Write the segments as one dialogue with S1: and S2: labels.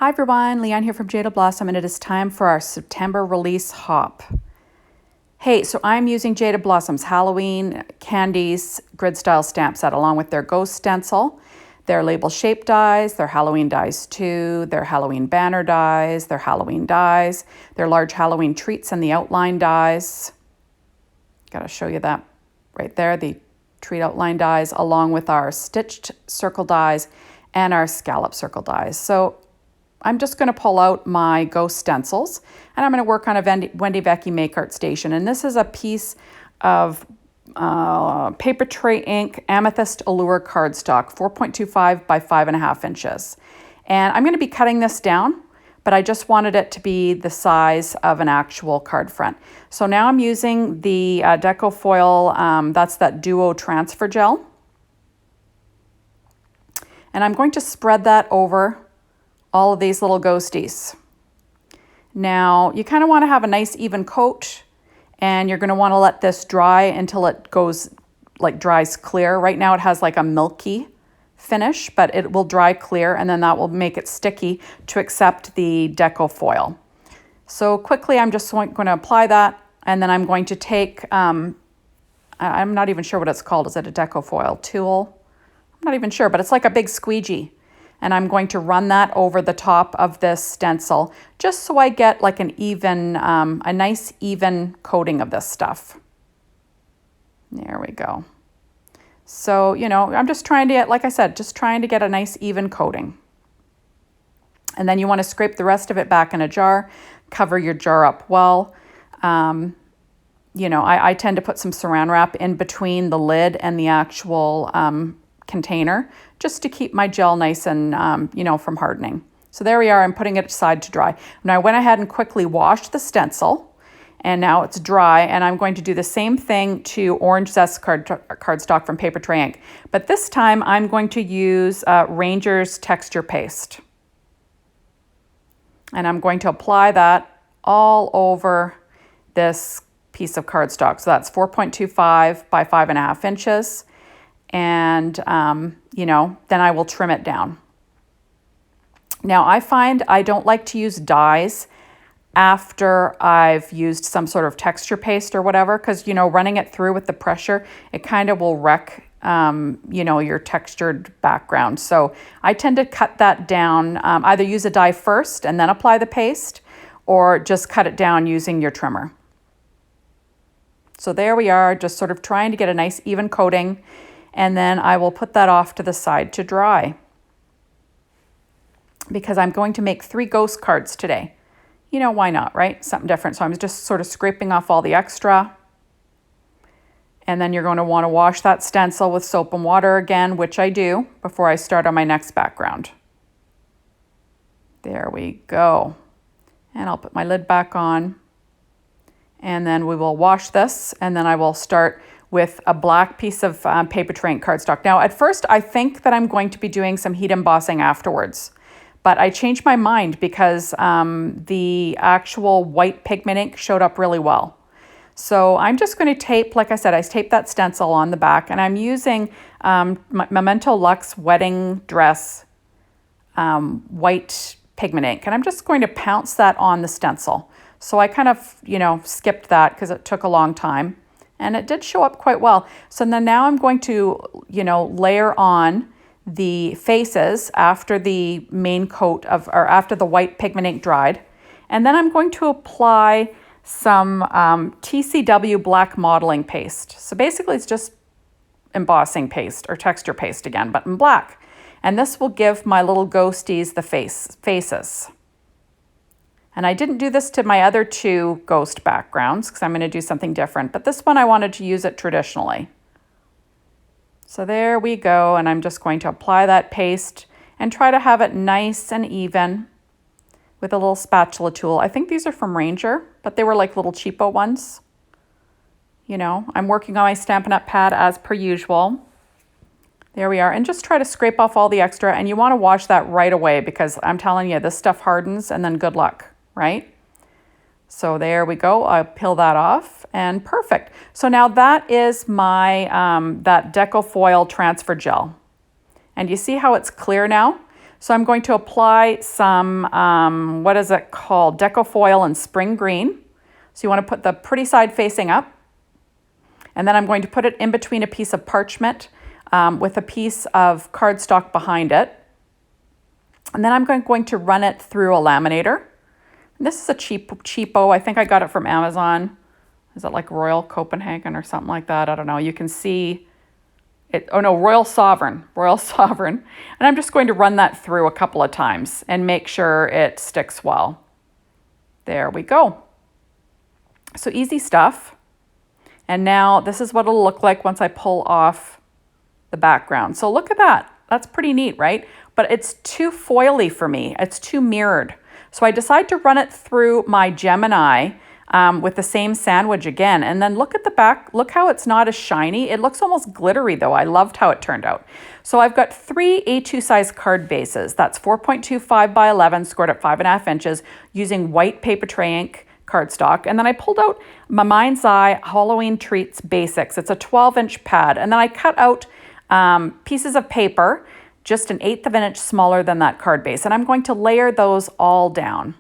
S1: Hi everyone, Leanne here from Jaded Blossom, and it is time for our September release hop. Hey, so I'm using Jaded Blossom's Halloween Candies Grid Style stamp set along with their Ghost Stencil, their label shape dies, their Halloween dies too, their Halloween banner dies, their Halloween dies, their large Halloween treats and the outline dies. Gotta show you that right there, the treat outline dies, along with our stitched circle dies and our scallop circle dies. So I'm just going to pull out my Ghost Stencils, and I'm going to work on a Wendy Vecchi Make Art Station. And this is a piece of paper tray ink amethyst allure cardstock, 4.25 by 5.5 inches. And I'm going to be cutting this down, but I just wanted it to be the size of an actual card front. So now I'm using the Deco Foil, that's that Duo Transfer Gel. And I'm going to spread that over all of these little ghosties. Now, you kind of want to have a nice even coat, and you're going to want to let this dry until it goes, dries clear. Right now it has like a milky finish, but it will dry clear, and then that will make it sticky to accept the Deco Foil. So quickly, I'm just going to apply that, and then I'm going to take, I'm not even sure what it's called. Is it a Deco Foil tool? I'm not even sure, but it's like a big squeegee. And I'm going to run that over the top of this stencil just so I get like an even, a nice even coating of this stuff. There we go. So, you know, I'm just trying to get, like I said, just trying to get a nice even coating. And then you want to scrape the rest of it back in a jar, cover your jar up well. You know, I tend to put some saran wrap in between the lid and the actual container just to keep my gel nice and, you know, from hardening. So there we are, I'm putting it aside to dry. Now I went ahead and quickly washed the stencil, and now it's dry, and I'm going to do the same thing to Orange Zest cardstock from Paper Tray Ink. But this time I'm going to use Ranger's Texture Paste. And I'm going to apply that all over this piece of cardstock. So that's 4.25 by 5.5 inches. And, you know, then I will trim it down. Now, I find I don't like to use dies after I've used some sort of texture paste or whatever, because, you know, running it through with the pressure, it kind of will wreck, you know, your textured background. So I tend to cut that down, either use a die first and then apply the paste, or just cut it down using your trimmer. So there we are, just sort of trying to get a nice even coating. And then I will put that off to the side to dry, because I'm going to make 3 ghost cards today. You know, why not, right? Something different. So I'm just sort of scraping off all the extra. And then you're going to want to wash that stencil with soap and water again, which I do before I start on my next background. There we go. And I'll put my lid back on. And then we will wash this, and then I will start with a black piece of paper tray ink cardstock. Now, at first, I think that I'm going to be doing some heat embossing afterwards, but I changed my mind because the actual white pigment ink showed up really well. So I'm just going to tape, like I said, I taped that stencil on the back, and I'm using Memento Luxe Wedding Dress white pigment ink, and I'm just going to pounce that on the stencil. So I kind of, you know, skipped that because it took a long time. And it did show up quite well. So then now I'm going to, you know, layer on the faces after the main coat of, or after the white pigment ink dried. And then I'm going to apply some TCW black modeling paste. So basically it's just embossing paste or texture paste again, but in black. And this will give my little ghosties the faces. And I didn't do this to my other 2 ghost backgrounds because I'm going to do something different. But this one I wanted to use it traditionally. So there we go. And I'm just going to apply that paste and try to have it nice and even with a little spatula tool. I think these are from Ranger, but they were like little cheapo ones. You know, I'm working on my Stampin' Up! Pad as per usual. There we are. And just try to scrape off all the extra. And you want to wash that right away because I'm telling you, this stuff hardens and then good luck. Right? So there we go. I'll peel that off, and perfect. So now that is my, that Deco Foil Transfer Gel. And you see how it's clear now? So I'm going to apply some, what is it called? Deco foil in spring green. So you want to put the pretty side facing up. And then I'm going to put it in between a piece of parchment with a piece of cardstock behind it. And then I'm going to run it through a laminator. And this is a cheapo. I think I got it from Amazon. Is it like Royal Copenhagen or something like that? I don't know. You can see it. Oh no, Royal Sovereign. Royal Sovereign. And I'm just going to run that through a couple of times and make sure it sticks well. There we go. So easy stuff. And now this is what it'll look like once I pull off the background. So look at that. That's pretty neat, right? But it's too foily for me. It's too mirrored. So I decide to run it through my Gemini with the same sandwich again. And then look at the back. Look how it's not as shiny. It looks almost glittery though. I loved how it turned out. So I've got 3 A2 size card bases. That's 4.25 by 11, scored at 5.5 inches using white paper tray ink cardstock. And then I pulled out my Mind's Eye Halloween Treats Basics. It's a 12-inch pad. And then I cut out pieces of paper, just 1/8 of an inch smaller than that card base. And I'm going to layer those all down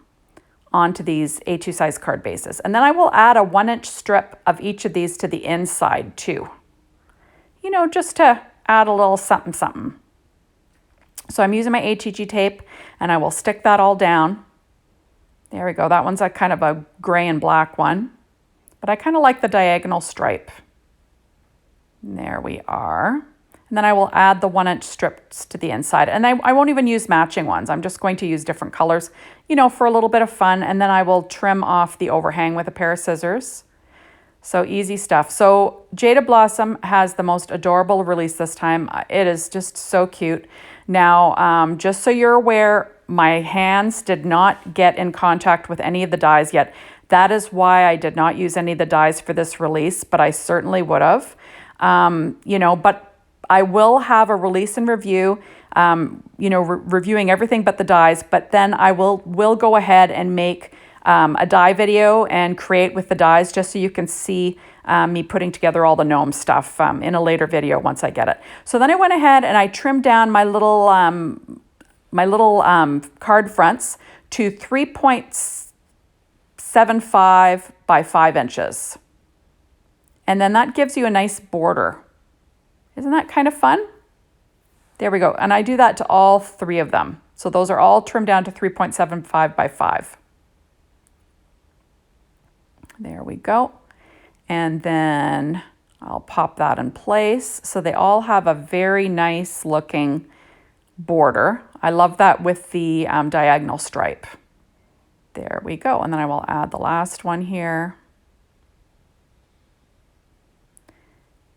S1: onto these A2 size card bases. And then I will add a 1-inch strip of each of these to the inside too. You know, just to add a little something, something. So I'm using my ATG tape and I will stick that all down. There we go. That one's a kind of a gray and black one, but I kind of like the diagonal stripe. And there we are. And then I will add the 1-inch strips to the inside. And I won't even use matching ones. I'm just going to use different colors, you know, for a little bit of fun. And then I will trim off the overhang with a pair of scissors. So easy stuff. So Jaded Blossom has the most adorable release this time. It is just so cute. Now, just so you're aware, my hands did not get in contact with any of the dies yet. That is why I did not use any of the dies for this release, but I certainly would have. You know, but I will have a release and review, you know, reviewing everything but the dies, but then I will go ahead and make a die video and create with the dies just so you can see me putting together all the gnome stuff in a later video once I get it. So then I went ahead and I trimmed down my little card fronts to 3.75 by 5 inches. And then that gives you a nice border. Isn't that kind of fun? There we go. And I do that to all 3 of them. So those are all trimmed down to 3.75 by 5. There we go. And then I'll pop that in place. So they all have a very nice looking border. I love that with the diagonal stripe. There we go. And then I will add the last one here.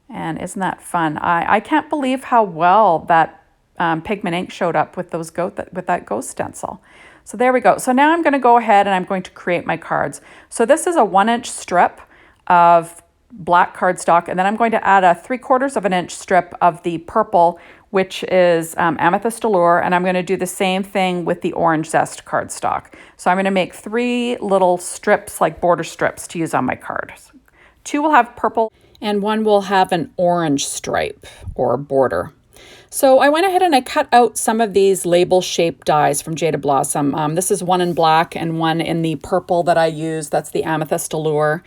S1: And isn't that fun? I can't believe how well that pigment ink showed up with those with that ghost stencil. So there we go. So now I'm going to go ahead and I'm going to create my cards. So this is a 1-inch strip of black cardstock, and then I'm going to add a 3/4 of an inch strip of the purple, which is Amethyst Allure, and I'm going to do the same thing with the orange zest cardstock. So I'm going to make 3 little strips, like border strips, to use on my card. 2 will have purple, and 1 will have an orange stripe or border. So I went ahead and I cut out some of these label shaped dies from Jaded Blossom. This is 1 in black and 1 in the purple that I use. That's the Amethyst Allure.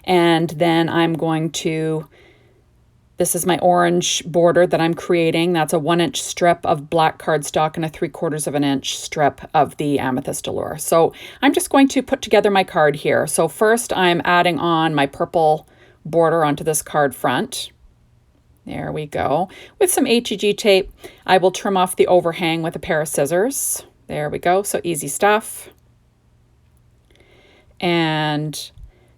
S1: And then I'm going to, this is my orange border that I'm creating. That's a 1-inch strip of black cardstock and a 3/4 of an inch strip of the Amethyst Allure. So I'm just going to put together my card here. So first I'm adding on my purple border onto this card front. There we go. With some HEG tape, I will trim off the overhang with a pair of scissors. There we go. So easy stuff. And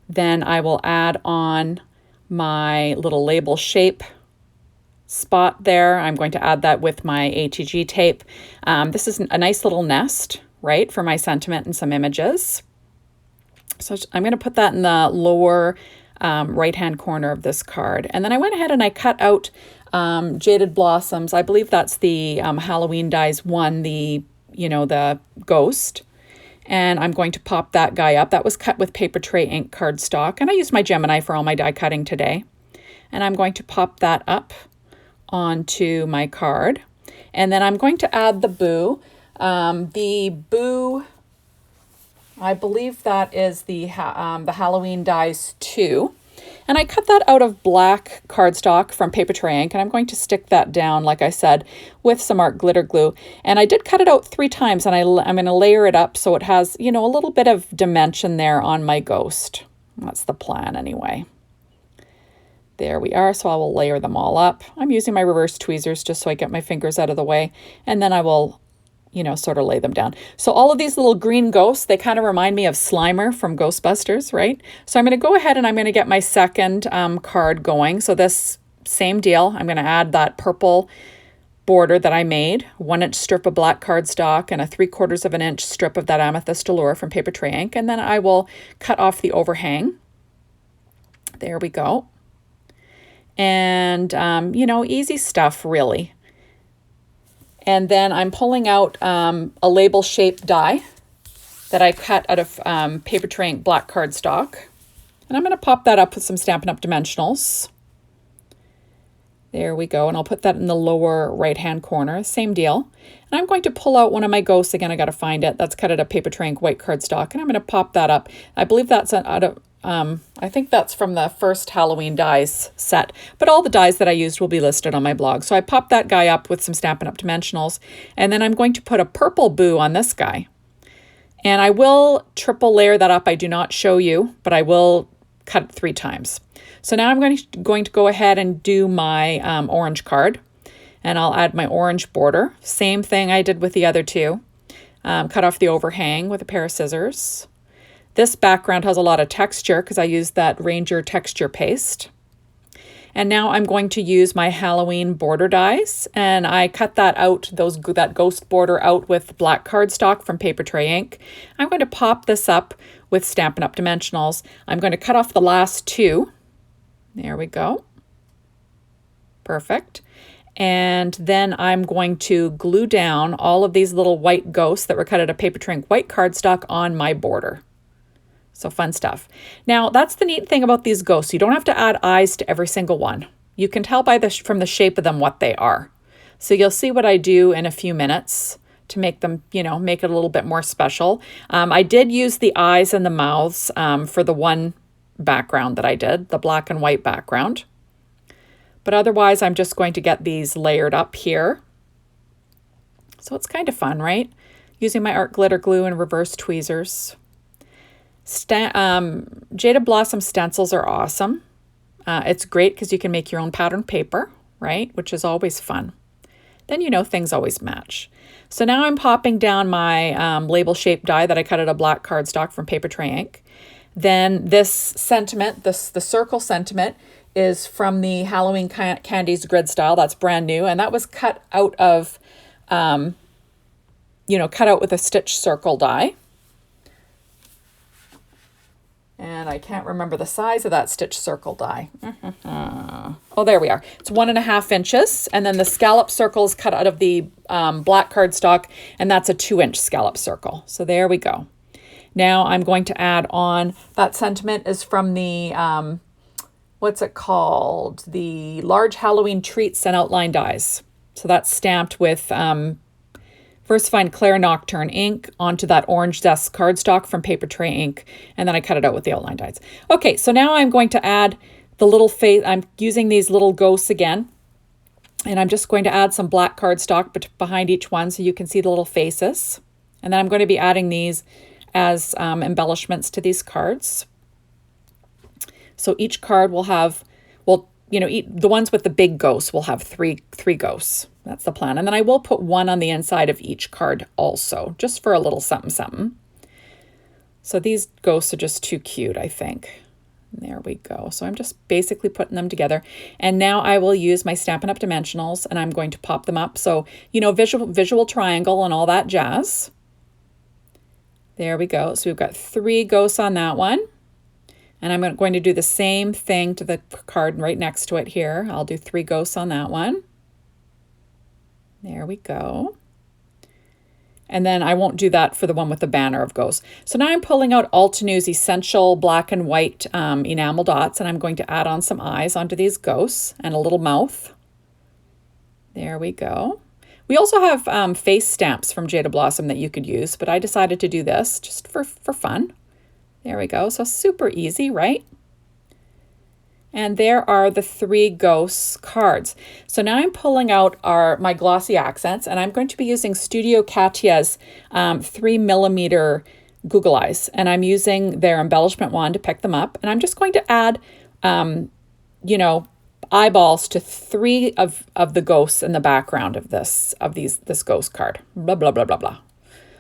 S1: then I will add on my little label shape spot there. I'm going to add that with my HEG tape. This is a nice little nest, right, for my sentiment and some images. So I'm going to put that in the lower right-hand corner of this card. And then I went ahead and I cut out Jaded Blossoms. I believe that's the Halloween Dies 1, the ghost. And I'm going to pop that guy up. That was cut with paper tray ink cardstock. And I used my Gemini for all my die cutting today. And I'm going to pop that up onto my card. And then I'm going to add the boo. The Boo, I believe that is the Halloween dies too. And I cut that out of black cardstock from Paper Tray Ink, and I'm going to stick that down, like I said, with some art glitter glue. And I did cut it out 3 times, and I'm going to layer it up so it has, you know, a little bit of dimension there on my ghost. That's the plan anyway. There we are, so I will layer them all up. I'm using my reverse tweezers just so I get my fingers out of the way, and then I will, you know, sort of lay them down. So all of these little green ghosts, they kind of remind me of Slimer from Ghostbusters, right? So I'm going to go ahead and I'm going to get my second card going. So this same deal, I'm going to add that purple border that I made, 1-inch strip of black cardstock and a 3/4 of an inch strip of that amethyst allure from Paper Tray Ink. And then I will cut off the overhang. There we go. And, you know, easy stuff, really. And then I'm pulling out a label shaped die that I cut out of Paper Tray Ink black cardstock. And I'm going to pop that up with some Stampin' Up! Dimensionals. There we go. And I'll put that in the lower right-hand corner. Same deal. And I'm going to pull out one of my ghosts. Again, I got to find it. That's cut out of Paper Tray Ink white cardstock. And I'm going to pop that up. I believe that's out of... I think that's from the first Halloween dies set, but all the dies that I used will be listed on my blog. So I popped that guy up with some Stampin' Up! Dimensionals, and then I'm going to put a purple Boo on this guy. And I will triple layer that up. I do not show you, but I will cut it 3 times. So now I'm going to go ahead and do my orange card, and I'll add my orange border. Same thing I did with the other 2. Cut off the overhang with a pair of scissors. This background has a lot of texture because I used that Ranger texture paste. And now I'm going to use my Halloween border dies, and I cut that out, that ghost border out with black cardstock from Paper Tray Ink. I'm going to pop this up with Stampin' Up! Dimensionals. I'm going to cut off the last 2. There we go. Perfect. And then I'm going to glue down all of these little white ghosts that were cut out of Paper Tray Ink white cardstock on my border. So fun stuff. Now, that's the neat thing about these ghosts. You don't have to add eyes to every single one. You can tell from the shape of them what they are. So you'll see what I do in a few minutes to make them, you know, make it a little bit more special. I did use the eyes and the mouths for the one background that I did, the black and white background. But otherwise, I'm just going to get these layered up here. So it's kind of fun, right? Using my art glitter glue and reverse tweezers. Jaded Blossom stencils are awesome. It's great because you can make your own pattern paper, right? Which is always fun. Then you know things always match. So now I'm popping down my label shaped die that I cut out of black cardstock from Paper Tray Ink. Then this sentiment, the circle sentiment, is from the Halloween Candies Grid Style. That's brand new, and that was cut out of, cut out with a stitch circle die. And I can't remember the size of that stitch circle die. Oh, there we are. It's 1.5 inches. And then the Scalloped Circle is cut out of the black cardstock, and that's a 2-inch scallop circle. So there we go. Now I'm going to add on, that sentiment is from the, what's it called? The Large Halloween Treats and Outline Dies. So that's stamped with VersaFine Claire Nocturne ink onto that orange zest cardstock from Paper Tray Ink, and then I cut it out with the outline dies. Okay, so now I'm going to add the little face. I'm using these little ghosts again, and I'm just going to add some black cardstock behind each one so you can see the little faces. And then I'm going to be adding these as embellishments to these cards. So each card will have, the ones with the big ghosts will have three ghosts. That's the plan. And then I will put one on the inside of each card also, just for a little something, something. So these ghosts are just too cute, I think. There we go. So I'm just basically putting them together. And now I will use my Stampin' Up! Dimensionals, and I'm going to pop them up. So, visual triangle and all that jazz. There we go. So we've got 3 ghosts on that one. And I'm going to do the same thing to the card right next to it here. I'll do 3 ghosts on that one. There we go. And then I won't do that for the one with the banner of ghosts. So now I'm pulling out Altenews Essential black and white enamel dots, and I'm going to add on some eyes onto these ghosts and a little mouth. There we go. We also have face stamps from Jaded Blossom that you could use, but I decided to do this just for fun. There we go. So super easy, right? And there are the 3 ghosts cards. So now I'm pulling out my glossy accents, and I'm going to be using Studio Katya's 3mm Google Eyes. And I'm using their embellishment wand to pick them up. And I'm just going to add, you know, eyeballs to 3 of the ghosts in the background of this ghost card. Blah, blah, blah, blah, blah.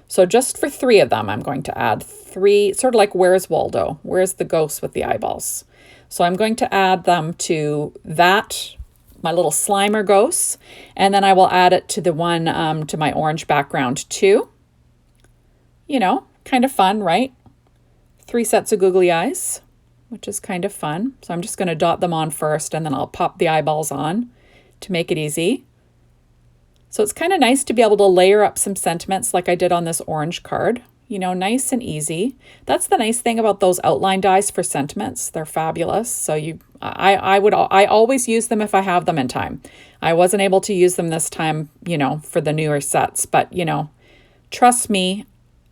S1: So just for 3 of them, I'm going to add 3, sort of like Where's Waldo? Where's the ghost with the eyeballs? So I'm going to add them to that, my little Slimer ghosts, and then I will add it to the one to my orange background too. You know, kind of fun, right? 3 sets of googly eyes, which is kind of fun. So I'm just going to dot them on first, and then I'll pop the eyeballs on to make it easy. So it's kind of nice to be able to layer up some sentiments like I did on this orange card. You know, nice and easy. That's the nice thing about those outline dies for sentiments. They're fabulous. So I always use them if I have them in time. I wasn't able to use them this time, you know, for the newer sets, but you know, trust me,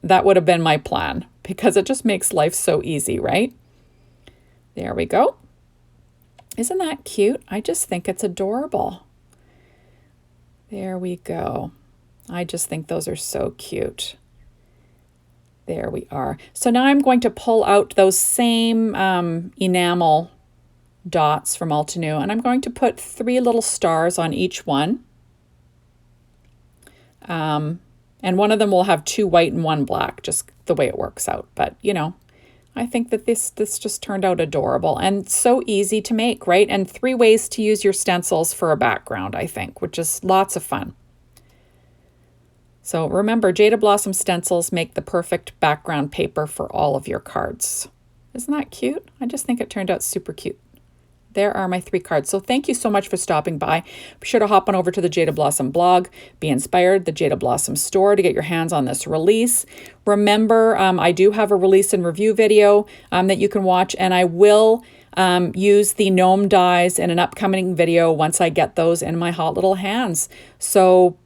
S1: that would have been my plan because it just makes life so easy, right? There we go. Isn't that cute? I just think it's adorable. There we go. I just think those are so cute. There we are. So now I'm going to pull out those same enamel dots from Altenew, and I'm going to put 3 little stars on each one. And one of them will have 2 white and 1 black, just the way it works out. But, you know, I think that this just turned out adorable and so easy to make, right? And 3 ways to use your stencils for a background, I think, which is lots of fun. So remember, Jaded Blossom stencils make the perfect background paper for all of your cards. Isn't that cute? I just think it turned out super cute. There are my 3 cards. So thank you so much for stopping by. Be sure to hop on over to the Jaded Blossom blog, Be Inspired, the Jaded Blossom store to get your hands on this release. Remember, I do have a release and review video that you can watch, and I will use the gnome dies in an upcoming video once I get those in my hot little hands. So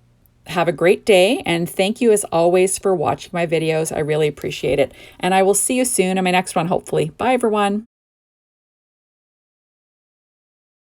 S1: have a great day, and thank you as always for watching my videos. I really appreciate it. And I will see you soon in my next one, hopefully. Bye, everyone.